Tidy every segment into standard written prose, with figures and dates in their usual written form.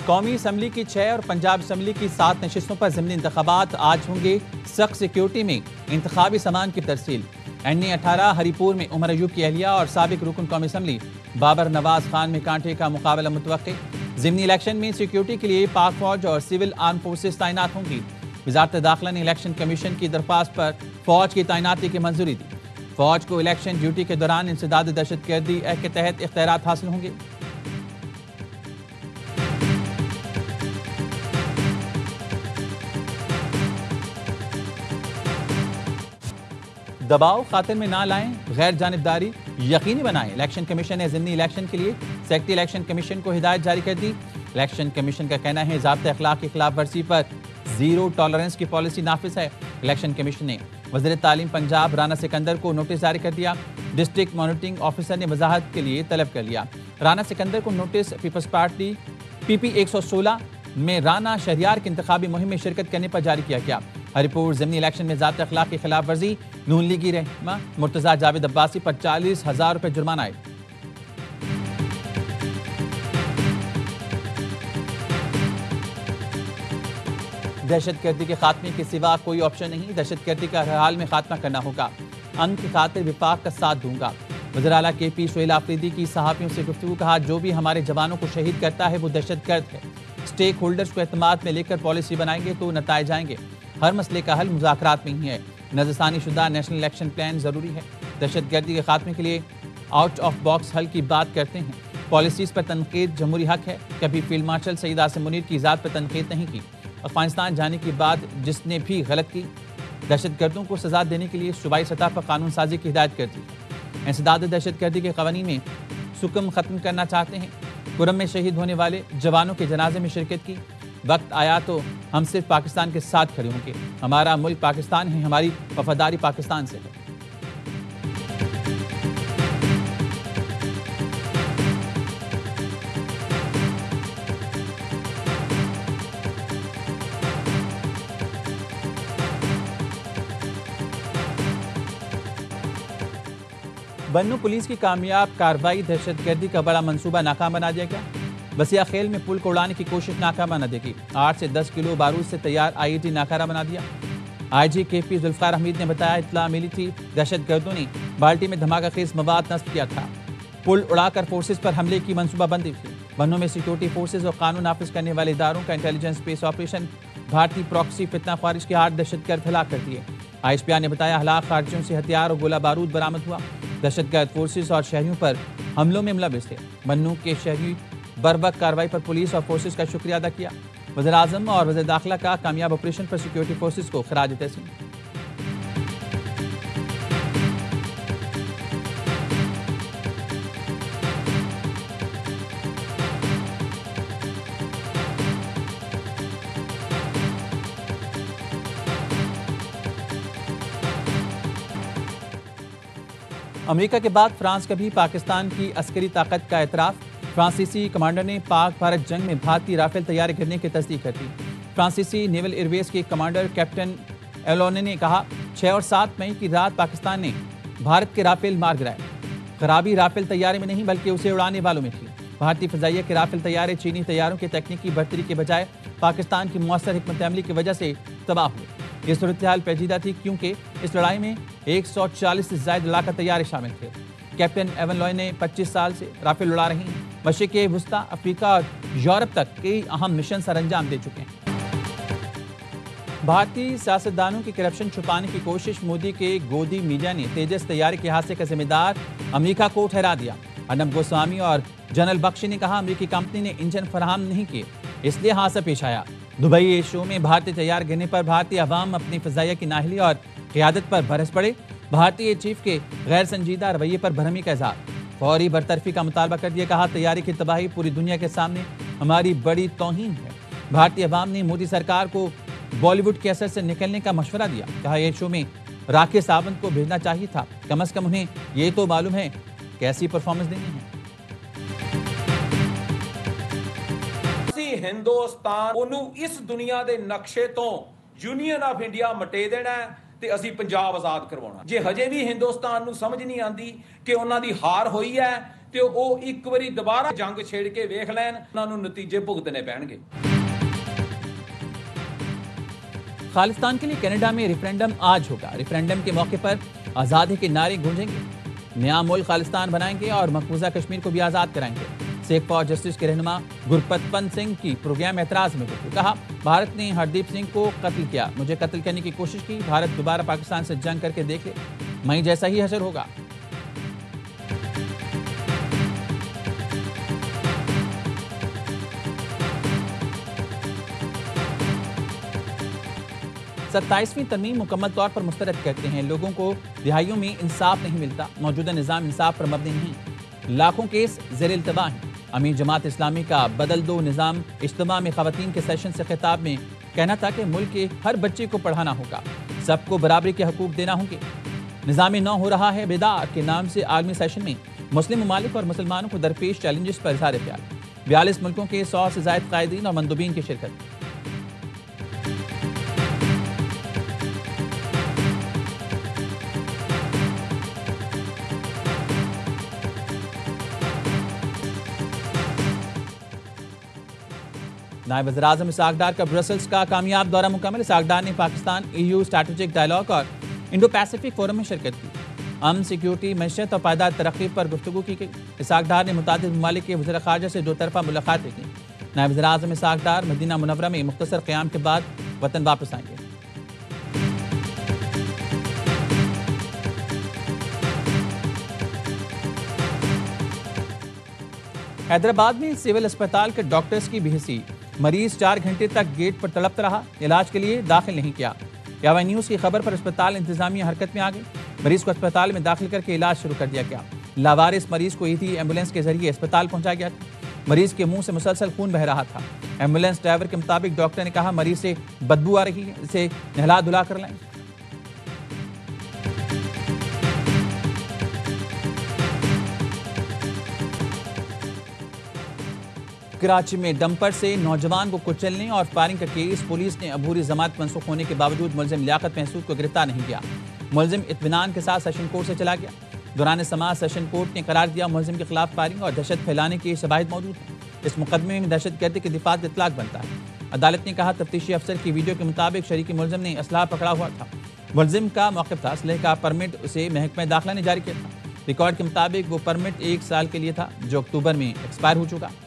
कौमी असम्बली की 6 और पंजाब असम्बली की 7 नशिस्तों पर ज़िमनी इंतखाबात आज होंगे। सख्त सिक्योरिटी में इंतखाबी सामान की तरसील। NA 18 हरीपुर में उमर अयूब की अहलिया और साबिक रुकन कौमी असम्बली बाबर नवाज खान में कांटे का मुकाबला मुतवक्के। ज़िमनी इलेक्शन में सिक्योरिटी के लिए पाक फौज और सिविल आर्म फोर्सेज तैनात होंगी। वजारत दाखिला ने इलेक्शन कमीशन की दरख्वास्त पर फौज की तैनाती की मंजूरी दी। फौज को इलेक्शन ड्यूटी के दौरान इंसदाद दहशतगर्दी एक्ट के तहत इख्तियारात हासिल होंगे। दबाव खातिर में ना लाएं, गैर जानिबदारी यकीनी बनाएं। इलेक्शन कमीशन ने ज़िमनी इलेक्शन के लिए सेक्रेटरी इलेक्शन कमीशन को हिदायत जारी कर दी। इलेक्शन कमीशन का कहना है ज़ाब्ते अखलाक की खिलाफ वर्जी पर जीरो टॉलरेंस की पॉलिसी नाफिज है। इलेक्शन कमीशन ने वज़ीर तालीम पंजाब राना सिकंदर को नोटिस जारी कर दिया। डिस्ट्रिक्ट मॉनिटरिंग ऑफिसर ने वजाहत के लिए तलब कर लिया। राना सिकंदर को नोटिस पीपल्स पार्टी PP 116 में राना शहरियार की इंतखाबी मुहिम में शिरकत करने पर जारी किया गया। हरीपुर ज़िमनी इलेक्शन में ज़ाब्ते अखलाक की खिलाफ वर्जी, नून लीगी रहनुमा मुर्तज़ा जावेद अब्बासी पर 40,000 रुपये जुर्माना आए। दहशतगर्दी के खात्मे के सिवा कोई ऑप्शन नहीं। दहशतगर्दी का हर हाल में खात्मा करना होगा। अमन की खातिर विफाक का साथ दूंगा। वज़ीर आला KP सोहेल आफरीदी की सहाफ़ियों से गुफ्तगू। कहा, जो भी हमारे जवानों को शहीद करता है वो दहशतगर्द है। स्टेक होल्डर्स को एतमाद में लेकर पॉलिसी बनाएंगे तो नताइज आएंगे। हर मसले का हल मुज़ाकरात में ही है। नज़रसानी शुदा नेशनल इलेक्शन प्लान ज़रूरी है। दहशतगर्दी के खात्मे के लिए आउट ऑफ बॉक्स हल की बात करते हैं। पॉलिसीज़ पर तनकीद जमहूरी हक है। कभी फील्ड मार्शल सईद आसिम मुनीर की ज़ात पर तनकीद नहीं की। अफगानिस्तान जाने के बाद जिसने भी गलत की, दहशतगर्दों को सजा देने के लिए सूबाई सतह पर कानून साजी की हिदायत कर दी। इंसदाद दहशतगर्दी के कवानीन में सुकम ख़त्म करना चाहते हैं। कुरम में शहीद होने वाले जवानों के जनाजे में शिरकत की। वक्त आया तो हम सिर्फ पाकिस्तान के साथ खड़े होंगे। हमारा मुल्क पाकिस्तान है, हमारी वफादारी पाकिस्तान से है। बन्नू पुलिस की कामयाब कार्रवाई, दहशतगर्दी का बड़ा मंसूबा नाकाम बना दिया गया। बसिया खेल में पुल को उड़ाने की कोशिश नाकाम बना देगी। 8 से 10 किलो बारूद से तैयार IED नाकारा बना दिया। IG KP जुल्फ़िकार हमीद ने बताया, इत्तला मिली थी दहशतगर्दों ने बाल्टी में धमाका खेज मवाद नस्ब किया था। पुल उड़ाकर फोर्सेज पर हमले की मनसूबाबंदी थी। बन्नू में सिक्योरिटी फोर्सेज और कानून नाफिज करने वाले इदारों का इंटेलिजेंस बेस ऑपरेशन भारतीय प्रॉक्सी फितना ख्वारिज के 8 दहशतगर्द हलाक कर दिए। ISPR ने बताया, हलाक खारजियों से हथियार और गोला बारूद बरामद हुआ। दहशतगर्द फोर्सेज और शहरियों पर हमलों में मुलविस थे। बन्नू के शहरी बर्बक कार्रवाई पर पुलिस और फोर्सेज का शुक्रिया अदा किया। वज़ीर आज़म और वज़ीर दाखिला का कामयाब ऑपरेशन पर सिक्योरिटी फोर्सेज को खराज तहसीन। अमेरिका के बाद फ्रांस का भी पाकिस्तान की अस्करी ताकत का एतराफ़। फ्रांसीसी कमांडर ने पाक भारत जंग में भारतीय राफेल तैयार गिरने की तस्दीक कर दी। फ्रांसीसी नेवल एयरवेज के कमांडर कैप्टन एलोने ने कहा, 6 और 7 मई की रात पाकिस्तान ने भारत के राफेल मार गिराए। खराबी राफेल तैयारे में नहीं बल्कि उसे उड़ाने वालों में थी। भारतीय फ़िज़ाइया के राफेल तैयारे चीनी तैयारों के तकनीकी बढ़तरी के बजाय पाकिस्तान की मुअस्सर हिकमत अमली की वजह से तबाह हुए। ये सूरत हाल पेचीदा थी क्योंकि इस लड़ाई में 140 से ज़ायद लड़ाका तैयारे शामिल थे। कैप्टन एवन लॉय ने 25 साल से राफेल उड़ा रही हैं। मशरिक़ वुस्ता, अफ्रीका और यूरोप तक कई अहम मिशन सर अंजाम दे चुके हैं। भारतीय सियासतदानों की करप्शन छुपाने की कोशिश, मोदी के गोदी मीडिया ने तेजस तैयारी के हादसे का जिम्मेदार अमेरिका को ठहरा दिया। अर्नब गोस्वामी और जनरल बख्शी ने कहा, अमेरिकी कंपनी ने इंजन फराहम नहीं किए, इसलिए हादसा पेश आया। दुबई एयर शो में भारतीय तैयार गिरने पर भारतीय अवाम अपनी फ़िज़ाइया की नाहली और क़ियादत पर बरस पड़े। भारतीय चीफ के गैर संजीदा रवैये पर भरमी का इज़हार, फौरी बरतरफी का मुतालबा कर दिया। कहा, तैयारी की तबाही पूरी दुनिया के सामने हमारी बड़ी तौहीन है। भारतीय अवाम ने मोदी सरकार को बॉलीवुड के असर से निकलने का मशवरा दिया। कहा, एयर शो में राकेश सावंत को भेजना चाहिए था, कम से कम उन्हें ये तो मालूम है कैसी परफॉर्मेंस देनी है। हिंदुस्तान ओनू इस दुनिया के नक्शे तो यूनियन ऑफ इंडिया मटे देना है ਤੇ ਅਸੀਂ ਪੰਜਾਬ ਆਜ਼ਾਦ ਕਰਵਾਉਣਾ। ਜੇ ਹਜੇ ਵੀ ਹਿੰਦੁਸਤਾਨ ਨੂੰ ਸਮਝ ਨਹੀਂ ਆਂਦੀ ਕਿ ਉਹਨਾਂ ਦੀ ਹਾਰ ਹੋਈ ਹੈ ਤੇ ਉਹ ਇੱਕ ਵਾਰੀ ਦੁਬਾਰਾ ਜੰਗ ਛੇੜ ਕੇ ਵੇਖ ਲੈਣ, ਉਹਨਾਂ ਨੂੰ ਨਤੀਜੇ भुगतने ਪੈਣਗੇ। खालिस्तान के लिए कनाडा में रेफरेंडम आज होगा। रेफरेंडम के मौके पर आज़ादी के नारे गूंजेंगे। नया मुल्क खालिस्तान बनाएंगे और मकबूजा कश्मीर को भी आज़ाद कराएंगे। सेफ फॉर जस्टिस के रहनुमा गुरपत पंत सिंह की प्रोग्राम एतराज में कहा, भारत ने हरदीप सिंह को कत्ल किया, मुझे कत्ल करने की कोशिश की। भारत दोबारा पाकिस्तान से जंग करके देख ले, मई जैसा ही हशर होगा। सत्ताईसवीं तरमीम मुकम्मल तौर पर मुस्तरद करते हैं। लोगों को रिहाइयों में इंसाफ नहीं मिलता। मौजूदा निज़ाम इंसाफ पर मबनी नहीं। लाखों केस ज़ेर इल्तवा हैं। अमीर जमात इस्लामी का बदल दो निज़ाम इज्तिमा में ख़वातीन के सेशन से खिताब में कहना था कि मुल्क के हर बच्चे को पढ़ाना होगा, सबको बराबरी के हकूक़ देना होंगे। निज़ाम नौ हो रहा है बेदार के नाम से आलमी सेशन में मुस्लिम ममालिक और मुसलमानों को दरपेश चैलेंजेस पर इज़हार ख्याल। 42 मुल्कों के 100 से ज़ायद कायदीन और मंदूबीन की शिरकत। नायब वज़ीर-ए-आज़म इसाक डार का ब्रसल्स का कामयाब दौरा मुकम्मल। इसाक डार ने पाकिस्तान EU स्ट्रैटेजिक डायलॉग और इंडो पैसिफिक फोरम में शिरकत की। अमन, सिक्योरिटी, मैशत और पायदार तरक्की पर गुफ्तगू की गई। इसाक डार ने मुतादिद ममालिक के वज़ीर ख़ारजा से दो तरफ़ा मुलाकातें की। नायब वज़ीर-ए-आज़म इसाक डार मदीना मुनव्वरा में मुख्तसर क़याम के बाद वतन वापस आएंगे। हैदराबाद में सिविल अस्पताल के डॉक्टर्स की बेहिसी, मरीज 4 घंटे तक गेट पर तड़पता रहा, इलाज के लिए दाखिल नहीं किया। यावा न्यूज़ की खबर पर अस्पताल इंतजामिया हरकत में आ गई। मरीज को अस्पताल में दाखिल करके इलाज शुरू कर दिया गया। लावारिस मरीज को ईदी एम्बुलेंस के जरिए अस्पताल पहुंचाया गया था। मरीज के मुंह से मुसलसल खून बह रहा था। एम्बुलेंस ड्राइवर के मुताबिक डॉक्टर ने कहा, मरीज से बदबू आ रही है, इसे नहला धुला कर लाएं। कराची में डंपर से नौजवान को कुचलने और फायरिंग का केस। पुलिस ने अबूरी जमानत मनसूख होने के बावजूद मुलजिम लियाकत महसूद को गिरफ्तार नहीं किया। मुलजिम इत्मीनान के साथ सेशन कोर्ट से चला गया। दौरान समाअत सेशन कोर्ट ने करार दिया, मुलजिम के खिलाफ फायरिंग और दहशत फैलाने की शवाहिद मौजूद हैं। इस मुकदमे में दहशतगर्दी के दिफा का इतलाक बनता है। अदालत ने कहा, तफ्तीशी अफसर की वीडियो के मुताबिक शरीकी मुलजिम ने असलाह पकड़ा हुआ था। मुलजिम का मौक़िफ़ था। असलहे का परमिट उसे महकमा दाखिला ने जारी किया था। रिकॉर्ड के मुताबिक वो परमिट 1 साल के लिए था, जो अक्टूबर में एक्सपायर हो चुका।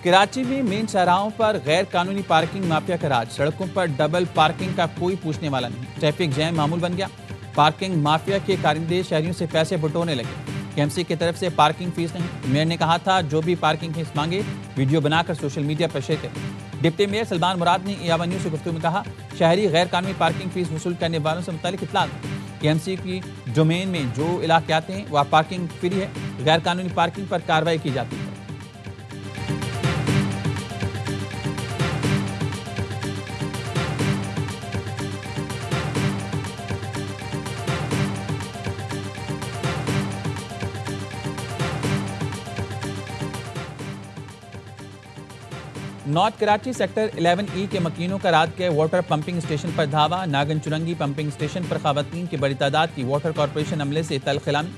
कराची में मेन शाहराहों पर गैर कानूनी पार्किंग माफिया का राज। सड़कों पर डबल पार्किंग का कोई पूछने वाला नहीं। ट्रैफिक जैम मामूल बन गया। पार्किंग माफिया के कारिंदे शहरियों से पैसे बटोरने लगे। KMC की तरफ से पार्किंग फीस नहीं। मेयर ने कहा था, जो भी पार्किंग फीस मांगे वीडियो बनाकर सोशल मीडिया पर शेयर करें। डिप्टी मेयर सलमान मुराद ने यावा न्यूज़ से गुफ्तगू में कहा, शहरी गैर कानूनी पार्किंग फीस वसूल करने वालों से मुतालिक इत्तला दें। KMC की डोमेन में जो इलाके आते हैं वह पार्किंग फ्री है। गैर कानूनी पार्किंग पर कार्रवाई की जाती है। नॉर्थ कराची सेक्टर 11E के मकीनों का रात के वाटर पंपिंग स्टेशन पर धावा। नागन चुरंगी पंपिंग स्टेशन पर खवातीन की बड़ी तादाद की वाटर कॉरपोरेशन अमले से तलखिलामी।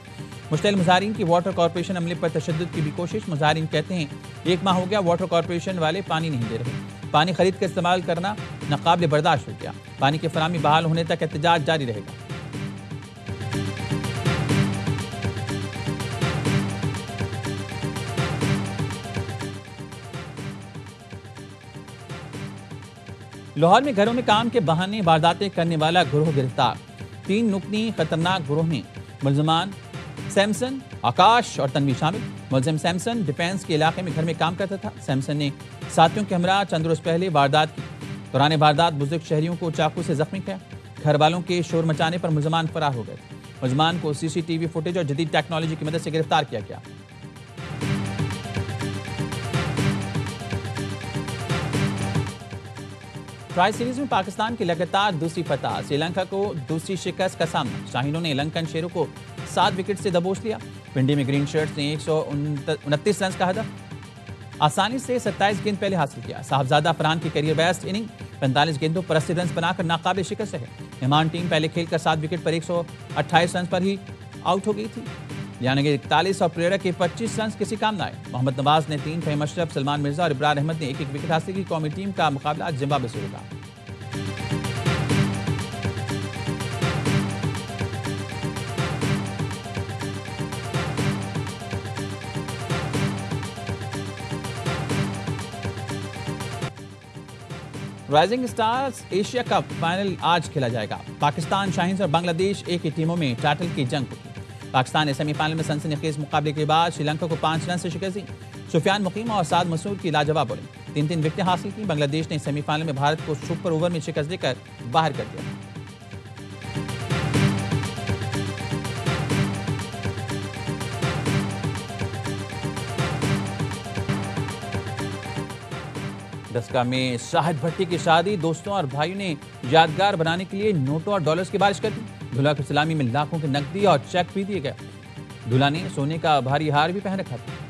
मुश्तइल मुजाहिरीन की वाटर कॉरपोरेशन अमले पर तशद्दुद की भी कोशिश। मुजाहिरीन कहते हैं, 1 माह हो गया वाटर कॉरपोरेशन वाले पानी नहीं दे रहे। पानी खरीद कर इस्तेमाल करना नाकाबिल बर्दाश्त हो गया। पानी की फराहमी बहाल होने तक एहतजाज जारी रहेगा। लाहौर में घरों में काम के बहाने वारदातें करने वाला गिरोह गिरफ्तार। 3 नुकनी खतरनाक गिरोह में मुलजमान सैमसन, आकाश और तनवीर शामिल। मुलजिम सैमसन डिफेंस के इलाके में घर में काम करता था। सैमसन ने साथियों के हमरा चंद रोज पहले वारदात की। दौरान वारदात बुजुर्ग शहरियों को चाकू से जख्मी किया। घर वालों के शोर मचाने पर मुलजमान फरार हो गए थे। मुलजमान को CCTV फुटेज और जदीद टेक्नोलॉजी की मदद से गिरफ्तार किया गया। ट्राई सीरीज में पाकिस्तान की लगातार दूसरी फतह, श्रीलंका को दूसरी शिकस्त का सामना। शाहीनों ने लंकन शेरों को 7 विकेट से दबोच लिया। पिंडी में ग्रीन शर्ट्स ने 129 रन का हदफ आसानी से 27 गेंद पहले हासिल किया। साहबजादा फरहान की करियर बेस्ट इनिंग 45 गेंदों पर 80 रन बनाकर नाकाबिल शिकस्त है। मेहमान टीम पहले खेलकर 7 विकेट पर 128 रन पर ही आउट हो गई थी, यानी कि 41 और प्रेरक के 25 रन किसी काम न आए। मोहम्मद नवाज ने 3, फहीम अशरफ, सलमान मिर्जा और इब्रार अहमद ने 1-1 विकेट हासिल की। कौमी टीम का मुकाबला जिम्बाब्वे से होगा। Rising stars Asia cup final आज खेला जाएगा। पाकिस्तान शाहीन्स और बांग्लादेश एक ही टीमों में टाइटल की जंग होगी। पाकिस्तान ने सेमीफाइनल में सनसनीखेज मुकाबले के बाद श्रीलंका को 5 रन से शिकस्त दी। सुफियान मुकीम और साद मसूद की लाजवाब बॉलिंग 3-3 विकेटें हासिल की। बांग्लादेश ने सेमीफाइनल में भारत को सुपर ओवर में शिकस्त देकर बाहर कर दिया। दस्का में शाहिद भट्टी की शादी दोस्तों और भाइयों ने यादगार बनाने के लिए नोटों और डॉलर्स की बारिश कर दी। दूल्हा की सलामी में लाखों की नकदी और चेक भी दिए गए। दूल्हा ने सोने का भारी हार भी पहन रखा था।